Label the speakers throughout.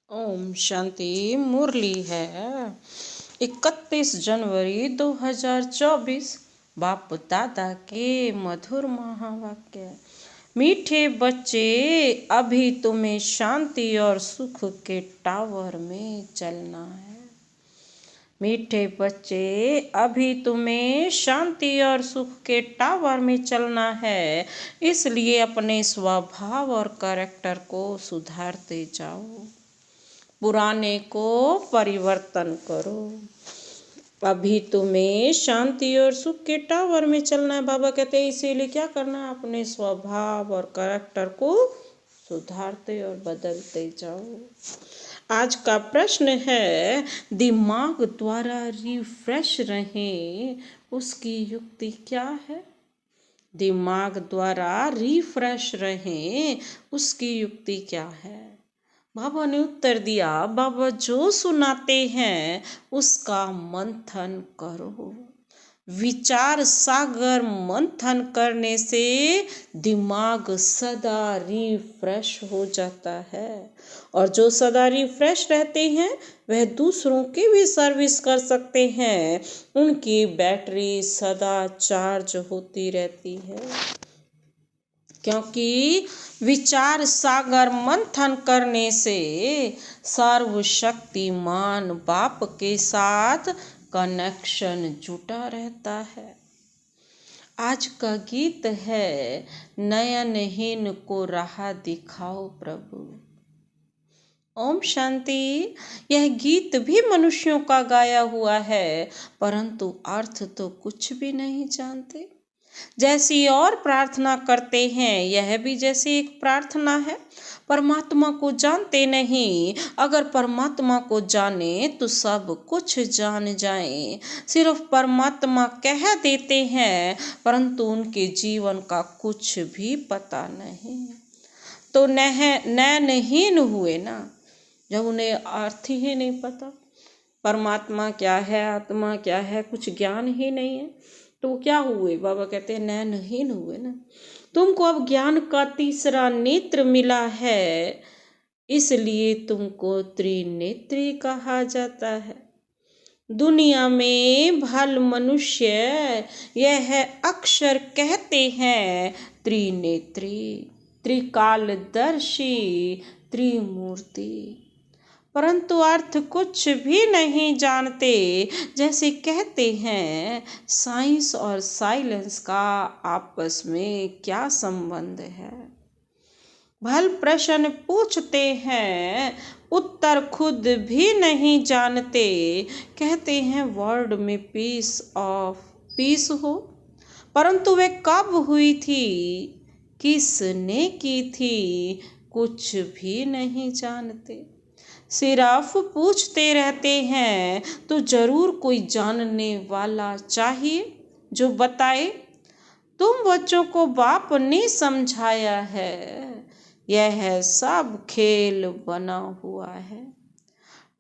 Speaker 1: ओम शांति। मुरली है 31 जनवरी 2024। बाप दादा के मधुर महावाक्य। मीठे बच्चे, अभी तुम्हें शांति और सुख के टावर में चलना है। मीठे बच्चे, अभी तुम्हें शांति और सुख के टावर में चलना है, इसलिए अपने स्वभाव और कैरेक्टर को सुधारते जाओ। पुराने को परिवर्तन करो। अभी तुम्हें शांति और सुख के टावर में चलना है। बाबा कहते हैं इसीलिए क्या करना है, अपने स्वभाव और कैरेक्टर को सुधारते और बदलते जाओ। आज का प्रश्न है, दिमाग द्वारा रिफ्रेश रहें, उसकी युक्ति क्या है? दिमाग द्वारा रिफ्रेश रहें, उसकी युक्ति क्या है? बाबा ने उत्तर दिया, बाबा जो सुनाते हैं उसका मंथन करो। विचार सागर मंथन करने से दिमाग सदा रिफ्रेश हो जाता है, और जो सदा रिफ्रेश रहते हैं वह दूसरों की भी सर्विस कर सकते हैं। उनकी बैटरी सदा चार्ज होती रहती है, क्योंकि विचार सागर मंथन करने से सर्वशक्तिमान बाप के साथ कनेक्शन जुटा रहता है। आज का गीत है, नयनहीन को राह दिखाओ प्रभु। ओम शांति। यह गीत भी मनुष्यों का गाया हुआ है, परंतु अर्थ तो कुछ भी नहीं जानते। जैसी और प्रार्थना करते हैं, यह भी जैसी एक प्रार्थना है। परमात्मा को जानते नहीं। अगर परमात्मा को जाने तो सब कुछ जान जाएं। सिर्फ परमात्मा कह देते हैं, परंतु उनके जीवन का कुछ भी पता नहीं। तो नयनहीन हुए ना, जब उन्हें अर्थ ही नहीं पता, परमात्मा क्या है, आत्मा क्या है, कुछ ज्ञान ही नहीं है, तो क्या हुए? बाबा कहते हैं नयनहीन हुए ना। तुमको अब ज्ञान का तीसरा नेत्र मिला है, इसलिए तुमको त्रिनेत्री कहा जाता है। दुनिया में भल मनुष्य यह अक्षर कहते हैं त्रिनेत्री, त्रिकालदर्शी, त्रिमूर्ति, परंतु अर्थ कुछ भी नहीं जानते। जैसे कहते हैं, साइंस और साइलेंस का आपस में क्या संबंध है? भल प्रश्न पूछते हैं, उत्तर खुद भी नहीं जानते। कहते हैं वर्ल्ड में पीस हो, परंतु वे कब हुई थी, किसने की थी, कुछ भी नहीं जानते। सिर्फ पूछते रहते हैं, तो जरूर कोई जानने वाला चाहिए जो बताए। तुम बच्चों को बाप ने समझाया है, यह सब खेल बना हुआ है।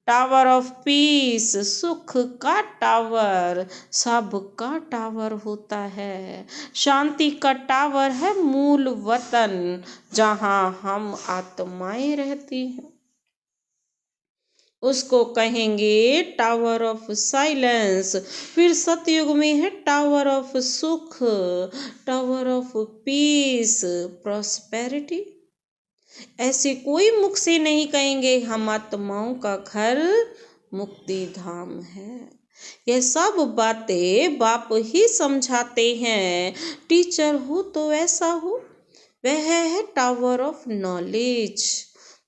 Speaker 1: टावर ऑफ पीस, सुख का टावर, सब का टावर होता है। शांति का टावर है मूल वतन, जहां हम आत्माएं रहती हैं। उसको कहेंगे टावर ऑफ साइलेंस। फिर सतयुग में है टावर ऑफ सुख, टावर ऑफ पीस, प्रॉस्पेरिटी। ऐसे कोई मुख से नहीं कहेंगे हम आत्माओं का घर मुक्ति धाम है। यह सब बातें बाप ही समझाते हैं। टीचर हो तो ऐसा हो। वह है टावर ऑफ नॉलेज,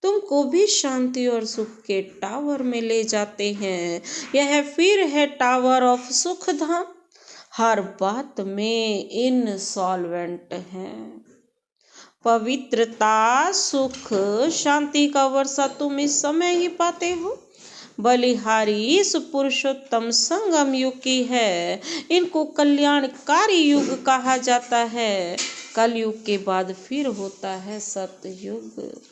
Speaker 1: तुमको भी शांति और सुख के टावर में ले जाते हैं। यह फिर है टावर ऑफ सुख धाम, हर बात में इनसॉल्वेंट है। पवित्रता, सुख, शांति का वर्षा तुम इस समय ही पाते हो। बलिहारी इस पुरुषोत्तम संगम युग की है। इनको कल्याणकारी युग कहा जाता है। कलयुग के बाद फिर होता है सतयुग।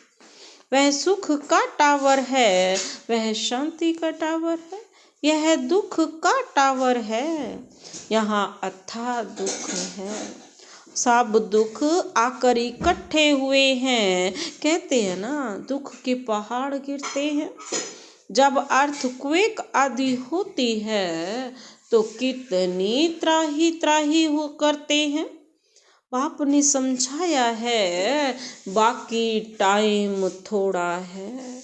Speaker 1: वह सुख का टावर है, वह शांति का टावर है, यह दुख का टावर है, यहाँ अथाह दुख है। सब दुख आकर इकट्ठे हुए हैं। कहते हैं ना, दुख के पहाड़ गिरते हैं। जब अर्थक्वेक आदि होती है तो कितनी त्राही त्राही हो करते हैं। बाप ने समझाया है, बाकी टाइम थोड़ा है।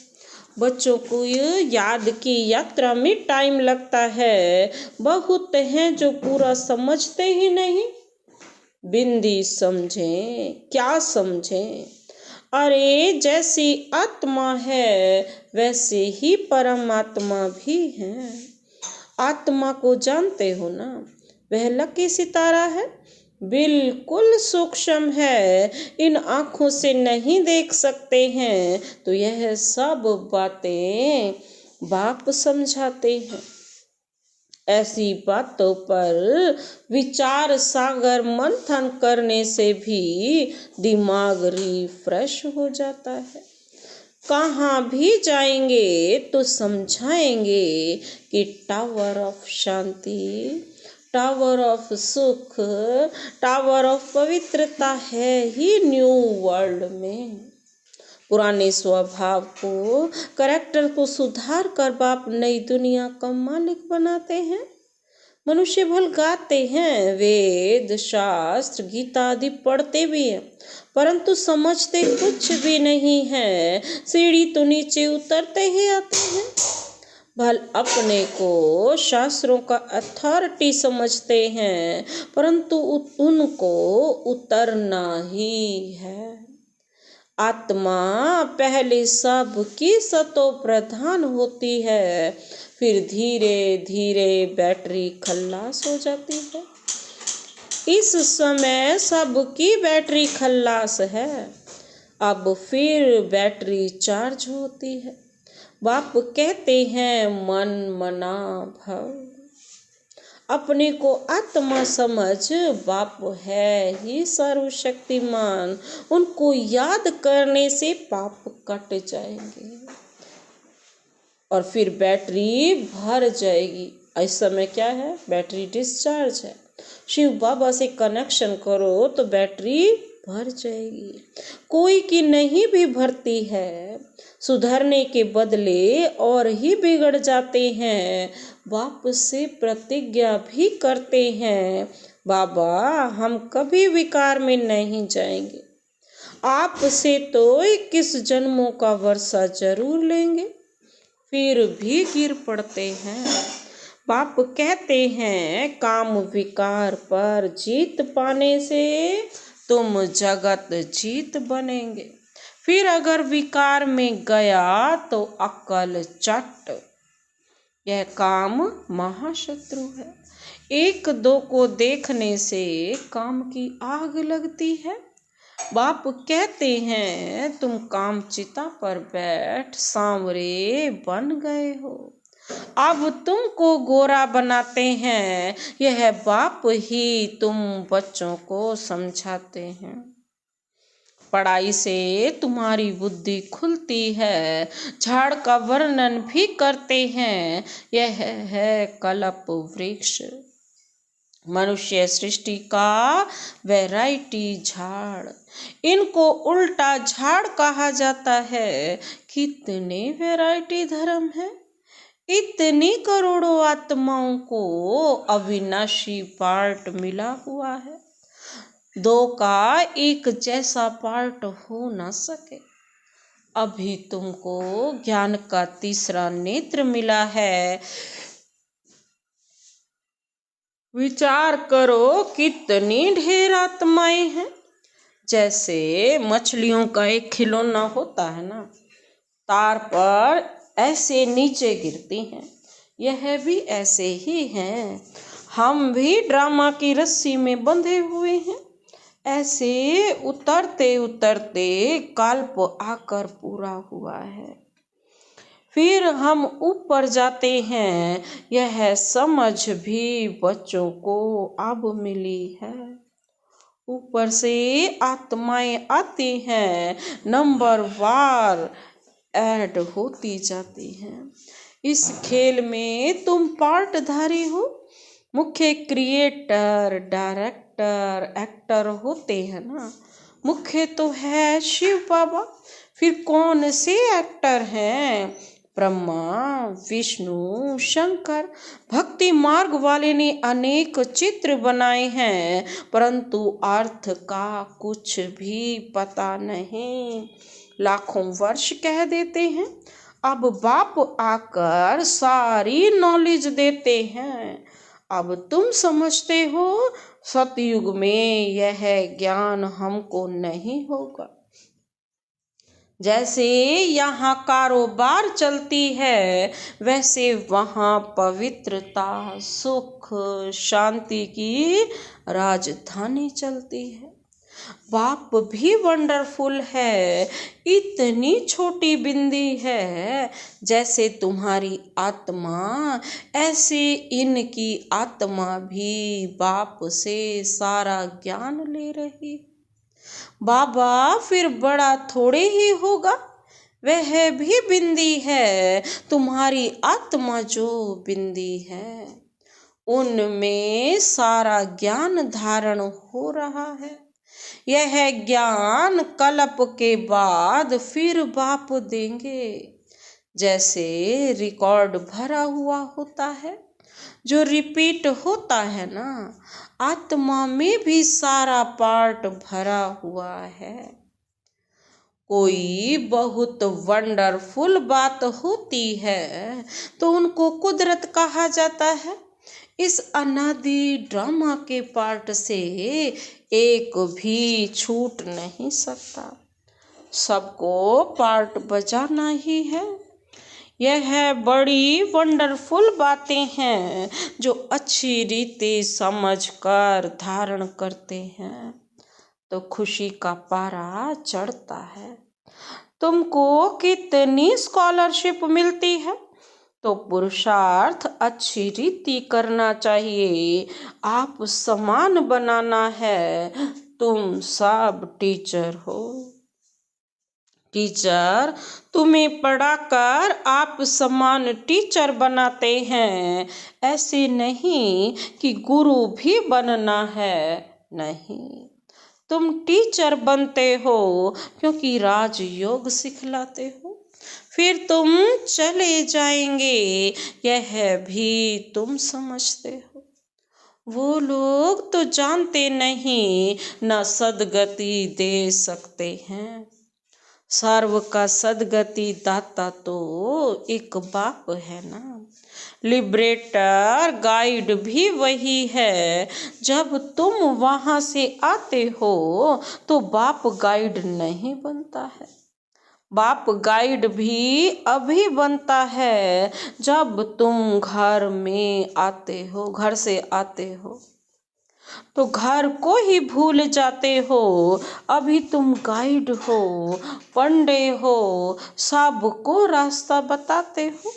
Speaker 1: बच्चों को याद की यात्रा में टाइम लगता है। बहुत हैं जो पूरा समझते ही नहीं। बिंदी समझें क्या समझें। अरे जैसी आत्मा है वैसे ही परमात्मा भी है। आत्मा को जानते हो ना, वह लकी सितारा है, बिल्कुल सूक्ष्म है। इन आँखों से नहीं देख सकते हैं तो यह सब बातें बाप समझाते हैं। ऐसी बातों पर विचार सागर मंथन करने से भी दिमाग रिफ्रेश हो जाता है। कहाँ भी जाएंगे तो समझाएंगे कि tower of Shanti, tower of सुख, टावर ऑफ पवित्रता है ही न्यू वर्ल्ड में। पुराने स्वभाव को, करैक्टर को सुधार कर बाप नई दुनिया का मालिक बनाते हैं। मनुष्य भल गाते हैं, वेद शास्त्र गीता आदि पढ़ते भी हैं, परंतु समझते कुछ भी नहीं है। सीढ़ी तो नीचे उतरते ही आते हैं। भल अपने को शास्त्रों का अथॉरिटी समझते हैं, परंतु उनको उतरना ही है। आत्मा पहले सब की सतो प्रधान होती है, फिर धीरे धीरे बैटरी खल्लास हो जाती है। इस समय सबकी बैटरी खल्लास है, अब फिर बैटरी चार्ज होती है। बाप कहते हैं मन मना भव। अपने को आत्मा समझ, बाप है ही सर्वशक्तिमान। उनको याद करने से पाप कट जाएंगे और फिर बैटरी भर जाएगी। इस समय क्या है, बैटरी डिस्चार्ज है। शिव बाबा से कनेक्शन करो तो बैटरी भर जाएगी। कोई की नहीं भी भरती है, सुधरने के बदले और ही बिगड़ जाते हैं। बाप से प्रतिज्ञा भी करते हैं, बाबा हम कभी विकार में नहीं जाएंगे। आपसे तो 21 जन्मों का वर्षा जरूर लेंगे, फिर भी गिर पड़ते हैं। बाप कहते हैं, काम विकार पर जीत पाने से तुम जगत जीत बनेंगे। फिर अगर विकार में गया तो अक्ल चट। यह काम महाशत्रु है। एक दो को देखने से काम की आग लगती है। बाप कहते हैं, तुम काम चिता पर बैठ सांवरे बन गए हो, अब तुमको गोरा बनाते हैं। यह बाप ही तुम बच्चों को समझाते हैं। पढ़ाई से तुम्हारी बुद्धि खुलती है। झाड़ का वर्णन भी करते हैं, यह है कल्प वृक्ष, मनुष्य सृष्टि का वैरायटी झाड़। इनको उल्टा झाड़ कहा जाता है। कितने वैरायटी धर्म है, इतनी करोड़ों आत्माओं को अविनाशी पार्ट मिला हुआ है। दो का एक जैसा पार्ट हो न सके। अभी तुमको ज्ञान का तीसरा नेत्र मिला है। विचार करो कितनी ढेर आत्माएं हैं। जैसे मछलियों का एक खिलौना होता है ना, तार पर ऐसे नीचे गिरती हैं, यह भी ऐसे ही हैं। हम भी ड्रामा की रस्सी में बंधे हुए हैं। ऐसे उतरते उतरते कल्प आकर पूरा हुआ है, फिर हम ऊपर जाते हैं। यह समझ भी बच्चों को अब मिली है। ऊपर से आत्माएं आती हैं, नंबर वार ऐड होती जाती हैं। इस खेल में तुम पार्टधारी हो। मुख्य क्रिएटर, डायरेक्टर, एक्टर होते हैं ना। मुख्य तो है शिव बाबा, फिर कौन से एक्टर हैं? ब्रह्मा, विष्णु, शंकर। भक्ति मार्ग वाले ने अनेक चित्र बनाए हैं, परंतु अर्थ का कुछ भी पता नहीं। लाखों वर्ष कह देते हैं, अब बाप आकर सारी नॉलेज देते हैं। अब तुम समझते हो, सतयुग में यह ज्ञान हमको नहीं होगा। जैसे यहाँ कारोबार चलती है, वैसे वहाँ पवित्रता, सुख, शांति की राजधानी चलती है। बाप भी वंडरफुल है। इतनी छोटी बिंदी है, जैसे तुम्हारी आत्मा, ऐसे इनकी आत्मा भी बाप से सारा ज्ञान ले रही। बाबा फिर बड़ा थोड़े ही होगा, वह भी बिंदी है। तुम्हारी आत्मा जो बिंदी है, उनमें सारा ज्ञान धारण हो रहा है। यह ज्ञान कल्प के बाद फिर बाप देंगे। जैसे रिकॉर्ड भरा हुआ होता है, जो रिपीट होता है ना, आत्मा में भी सारा पार्ट भरा हुआ है। कोई बहुत वंडरफुल बात होती है तो उनको कुदरत कहा जाता है। इस अनादि ड्रामा के पार्ट से एक भी छूट नहीं सकता, सबको पार्ट बजाना ही है। यह बड़ी वंडरफुल बातें हैं जो अच्छी रीति समझकर धारण करते हैं तो खुशी का पारा चढ़ता है। तुमको कितनी स्कॉलरशिप मिलती है तो पुरुषार्थ अच्छी रीति करना चाहिए। आप समान बनाना है। तुम सब टीचर हो। टीचर तुम्हें पढ़ाकर आप समान टीचर बनाते हैं। ऐसे नहीं कि गुरु भी बनना है, नहीं। तुम टीचर बनते हो क्योंकि राजयोग सिखलाते हो, फिर तुम चले जाएंगे, यह भी तुम समझते हो। वो लोग तो जानते नहीं, न सदगति दे सकते हैं। सर्व का सदगति दाता तो एक बाप है ना। लिबरेटर, गाइड भी वही है। जब तुम वहां से आते हो तो बाप गाइड नहीं बनता है। बाप गाइड भी अभी बनता है जब तुम घर में आते हो, घर से आते हो तो घर को ही भूल जाते हो। अभी तुम गाइड हो, पंडे हो, सबको रास्ता बताते हो।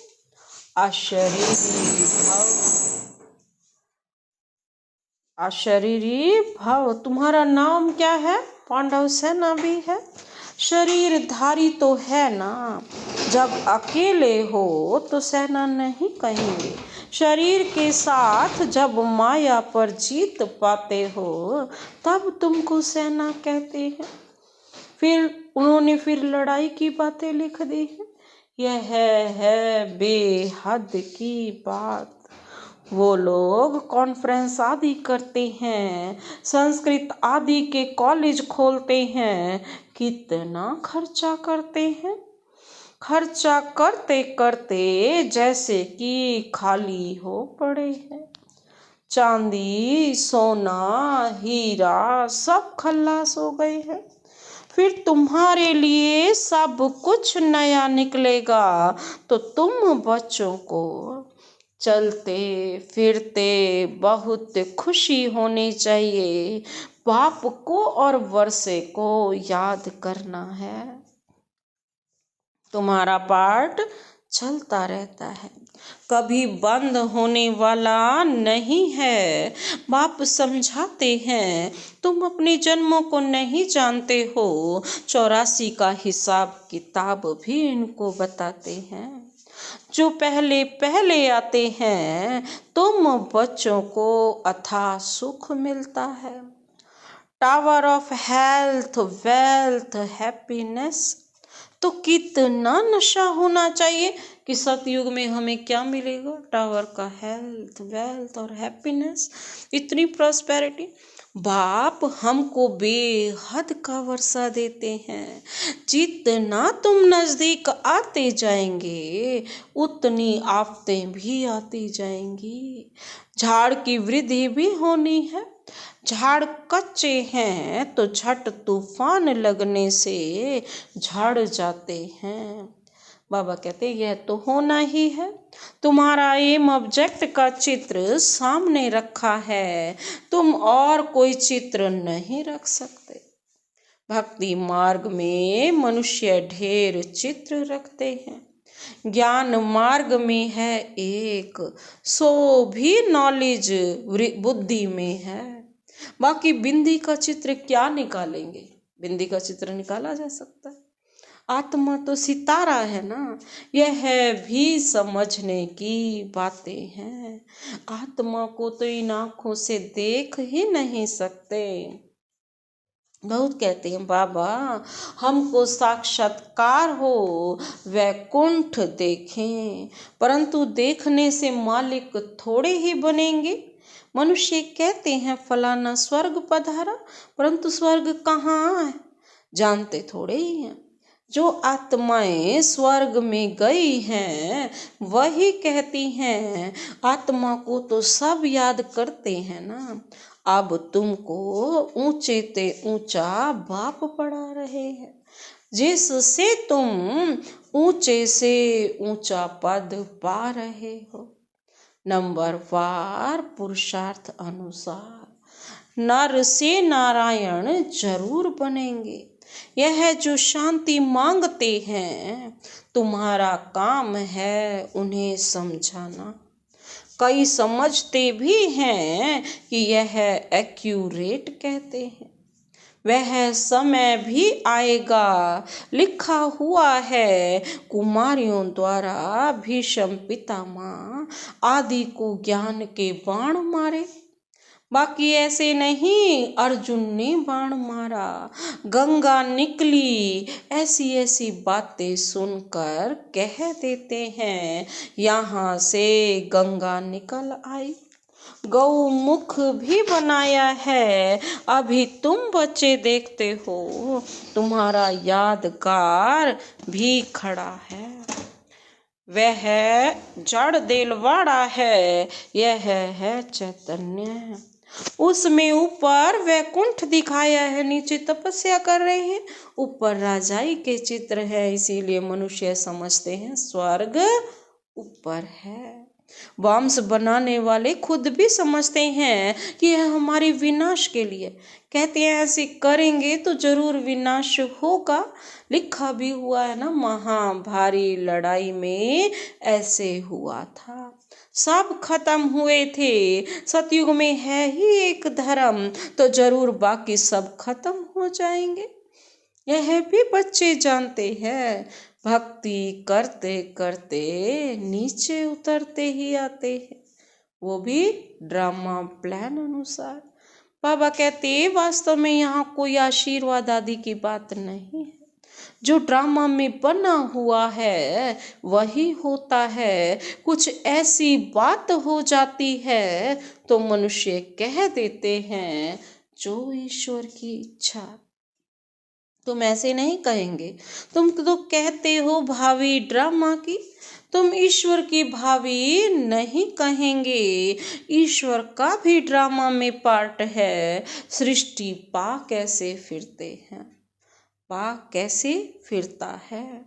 Speaker 1: अशरीरी भव, तुम्हारा नाम क्या है? पांडव सेना भी है। शरीरधारी तो है ना। जब अकेले हो तो सेना नहीं कहेंगे। शरीर के साथ जब माया पर जीत पाते हो तब तुमको सेना कहते हैं। फिर उन्होंने फिर लड़ाई की बातें लिख दी हैं। यह है बेहद की बात। वो लोग कॉन्फ्रेंस आदि करते हैं, संस्कृत आदि के कॉलेज खोलते हैं, कितना खर्चा करते हैं। खर्चा करते करते जैसे कि खाली हो पड़े हैं। चांदी, सोना, हीरा सब खल्लास हो गए हैं। फिर तुम्हारे लिए सब कुछ नया निकलेगा तो तुम बच्चों को चलते फिरते बहुत खुशी होनी चाहिए। बाप को और वर्षे को याद करना है। तुम्हारा पार्ट चलता रहता है, कभी बंद होने वाला नहीं है। बाप समझाते हैं, तुम अपने जन्मों को नहीं जानते हो। 84 का हिसाब किताब भी इनको बताते हैं। जो पहले पहले आते हैं तुम बच्चों को अथाह सुख मिलता है। Tower of health, wealth, happiness. तो कितना नशा होना चाहिए कि सतयुग में हमें क्या मिलेगा? टावर का हेल्थ, वेल्थ और हैप्पीनेस, इतनी प्रॉस्पेरिटी। बाप हमको बेहद का वर्षा देते हैं। जितना तुम नजदीक आते जाएंगे उतनी आफतें भी आती जाएंगी। झाड़ की वृद्धि भी होनी है। झाड़ कच्चे हैं तो झट तूफान लगने से झड़ जाते हैं। बाबा कहते यह तो होना ही है। तुम्हारा एम ऑब्जेक्ट का चित्र सामने रखा है, तुम और कोई चित्र नहीं रख सकते। भक्ति मार्ग में मनुष्य ढेर चित्र रखते हैं। ज्ञान मार्ग में है एक, सो भी नॉलेज बुद्धि में है। बाकी बिंदी का चित्र क्या निकालेंगे? बिंदी का चित्र निकाला जा सकता है। आत्मा तो सितारा है ना, यह भी समझने की बातें हैं। आत्मा को तो इन आँखों से देख ही नहीं सकते। बहुत कहते हैं बाबा हमको साक्षात्कार हो, वैकुंठ देखें, परंतु देखने से मालिक थोड़े ही बनेंगे। मनुष्य कहते हैं फलाना स्वर्ग पधारा, परंतु स्वर्ग कहाँ है जानते थोड़े ही हैं। जो आत्माएं स्वर्ग में गई हैं वही कहती हैं आत्मा को तो सब याद करते हैं ना। अब तुमको ऊंचे ते ऊंचा बाप पढ़ा रहे हैं, जिससे तुम ऊंचे से ऊंचा पद पा रहे हो। नंबर वार पुरुषार्थ अनुसार नर से नारायण जरूर बनेंगे। यह जो शांति मांगते हैं तुम्हारा काम है उन्हें समझाना। कई समझते भी हैं कि यह एक्यूरेट कहते हैं। वह समय भी आएगा, लिखा हुआ है कुमारियों द्वारा भीष्म पितामह आदि को ज्ञान के बाण मारे। बाकी ऐसे नहीं अर्जुन ने बाण मारा, गंगा निकली, ऐसी ऐसी बातें सुनकर कह देते हैं यहाँ से गंगा निकल आई। गौमुख भी बनाया है, अभी तुम बच्चे देखते हो, तुम्हारा यादगार भी खड़ा है। वह जड़ देलवाड़ा है, यह है चैतन्य। उसमें ऊपर वैकुंठ दिखाया है, नीचे तपस्या कर रहे हैं, ऊपर राजाई के चित्र है, इसीलिए मनुष्य समझते हैं स्वर्ग ऊपर है। वंश बनाने वाले खुद भी समझते हैं कि यह हमारे विनाश के लिए, कहते हैं ऐसे करेंगे तो जरूर विनाश होगा। लिखा भी हुआ है ना, महाभारी लड़ाई में ऐसे हुआ था, सब खत्म हुए थे। सतयुग में है ही एक धर्म, तो जरूर बाकी सब खत्म हो जाएंगे। यह भी बच्चे जानते हैं, भक्ति करते करते नीचे उतरते ही आते हैं, वो भी ड्रामा प्लान अनुसार। बाबा कहते वास्तव में यहाँ कोई आशीर्वाद आदि की बात नहीं है। जो ड्रामा में बना हुआ है वही होता है। कुछ ऐसी बात हो जाती है तो मनुष्य कह देते हैं जो ईश्वर की इच्छा। तुम ऐसे नहीं कहेंगे, तुम तो कहते हो भावी ड्रामा की, तुम ईश्वर की भावी नहीं कहेंगे। ईश्वर का भी ड्रामा में पार्ट है। सृष्टि पा कैसे फिरते हैं, पा कैसे फिरता है,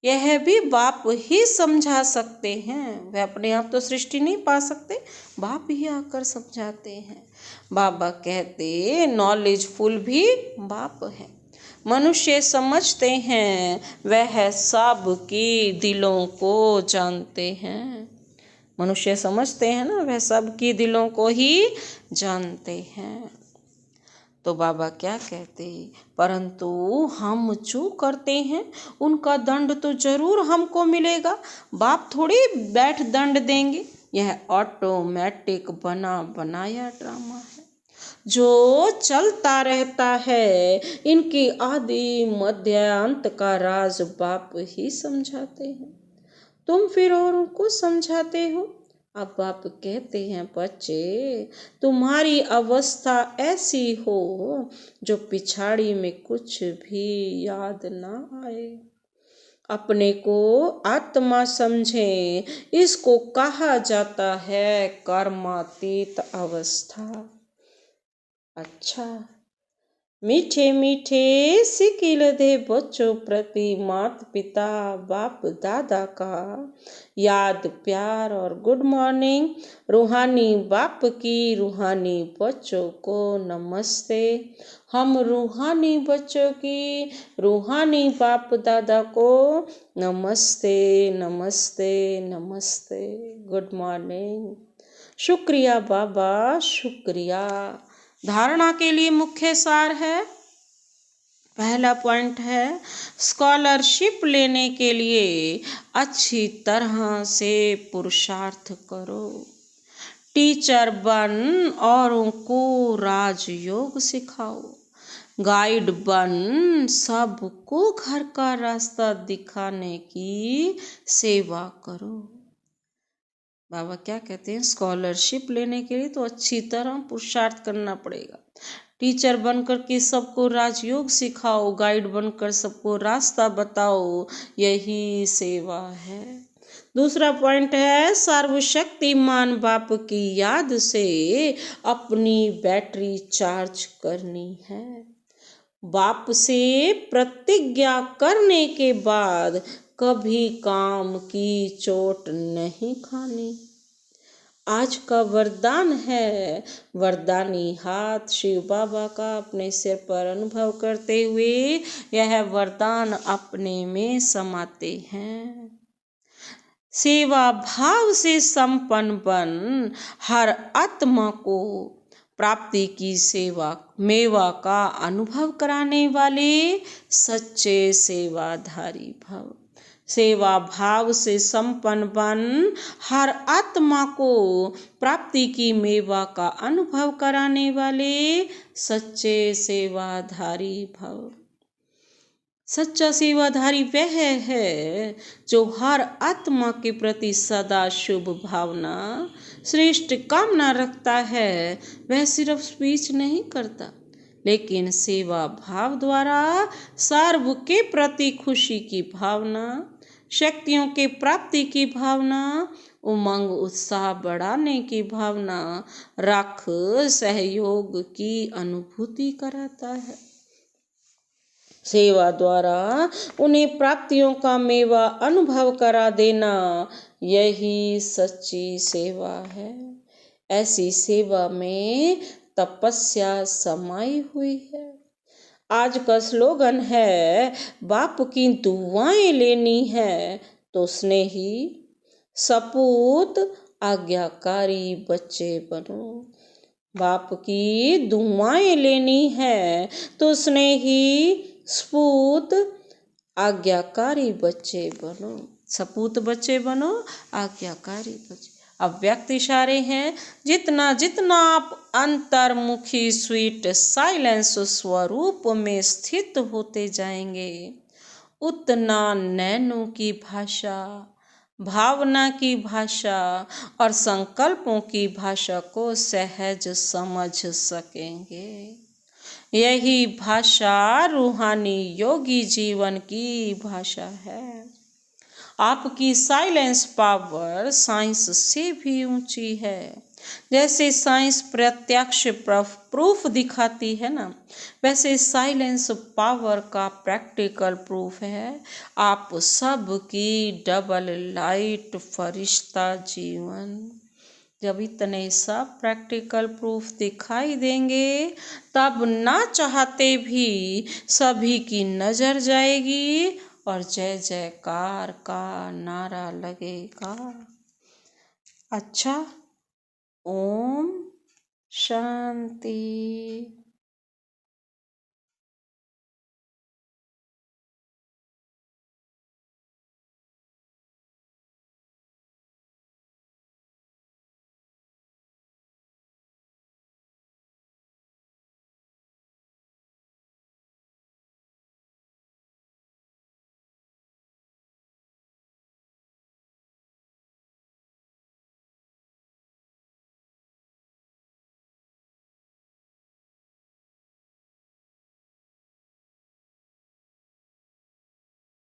Speaker 1: यह भी बाप ही समझा सकते हैं। वह अपने आप तो सृष्टि नहीं पा सकते, बाप ही आकर समझाते हैं। बाबा कहते नॉलेजफुल भी बाप है। मनुष्य समझते हैं वह सब की दिलों को जानते हैं। मनुष्य समझते हैं ना, वह सब की दिलों को ही जानते हैं। तो बाबा क्या कहते, परंतु हम जो करते हैं उनका दंड तो जरूर हमको मिलेगा। बाप थोड़ी बैठ दंड देंगे, यह ऑटोमेटिक बना बनाया ड्रामा है जो चलता रहता है। इनकी आदि मध्य अंत का राज बाप ही समझाते हैं, तुम फिर औरों को समझाते हो। अब आप कहते हैं बच्चे तुम्हारी अवस्था ऐसी हो जो पिछाड़ी में कुछ भी याद ना आए, अपने को आत्मा समझें, इसको कहा जाता है कर्मातीत अवस्था। अच्छा, मीठे मीठे सिकिल दे बच्चों प्रति माता पिता बाप दादा का याद प्यार और गुड मॉर्निंग। रूहानी बाप की रूहानी बच्चों को नमस्ते। हम रूहानी बच्चों की रूहानी बाप दादा को नमस्ते नमस्ते नमस्ते, गुड मॉर्निंग। शुक्रिया बाबा, शुक्रिया। धारणा के लिए मुख्य सार है, पहला पॉइंट है स्कॉलरशिप लेने के लिए अच्छी तरह से पुरुषार्थ करो। टीचर बन औरों को राजयोग सिखाओ। गाइड बन सबको घर का रास्ता दिखाने की सेवा करो। बाबा क्या कहते हैं, स्कॉलरशिप लेने के लिए तो अच्छी तरह पुरुषार्थ करना पड़ेगा। टीचर बनकर के सबको राजयोग सिखाओ, गाइड बनकर सबको रास्ता बताओ, यही सेवा है। दूसरा पॉइंट है सर्वशक्तिमान बाप की याद से अपनी बैटरी चार्ज करनी है। बाप से प्रतिज्ञा करने के बाद कभी काम की चोट नहीं खानी। आज का वरदान है, वरदानी हाथ शिव बाबा का अपने सिर पर अनुभव करते हुए यह वरदान अपने में समाते हैं। सेवा भाव से संपन्न बन हर आत्मा को प्राप्ति की सेवा मेवा का अनुभव कराने वाले सच्चे सेवाधारी भव। सेवा भाव से संपन्न बन हर आत्मा को प्राप्ति की मेवा का अनुभव कराने वाले सच्चे सेवाधारी भव। सच्चा सेवाधारी वह है जो हर आत्मा के प्रति सदा शुभ भावना श्रेष्ठ कामना रखता है। वह सिर्फ स्पीच नहीं करता, लेकिन सेवा भाव द्वारा सर्व के प्रति खुशी की भावना, शक्तियों के प्राप्ति की भावना, उमंग उत्साह बढ़ाने की भावना रख सहयोग की अनुभूति कराता है। सेवा द्वारा उन्हें प्राप्तियों का मेवा अनुभव करा देना, यही सच्ची सेवा है। ऐसी सेवा में तपस्या समाई हुई है। आज का स्लोगन है बाप की दुआएं लेनी है तो स्नेही सपूत आज्ञाकारी बच्चे बनो। बाप की दुआएं लेनी है तो स्नेही सपूत आज्ञाकारी बच्चे बनो। सपूत बच्चे बनो, आज्ञाकारी बच्चे। अब व्यक्त इशारे हैं, जितना जितना आप अंतर्मुखी स्वीट साइलेंस स्वरूप में स्थित होते जाएंगे, उतना नैनों की भाषा, भावना की भाषा और संकल्पों की भाषा को सहज समझ सकेंगे। यही भाषा रूहानी योगी जीवन की भाषा है। आपकी साइलेंस पावर साइंस से भी ऊंची है। जैसे साइंस प्रत्यक्ष प्रूफ दिखाती है ना, वैसे साइलेंस पावर का प्रैक्टिकल प्रूफ है आप सब की डबल लाइट फरिश्ता जीवन। जब इतने सब प्रैक्टिकल प्रूफ दिखाई देंगे, तब ना चाहते भी सभी की नजर जाएगी और जय जयकार का नारा लगेगा। अच्छा, ओम शांति।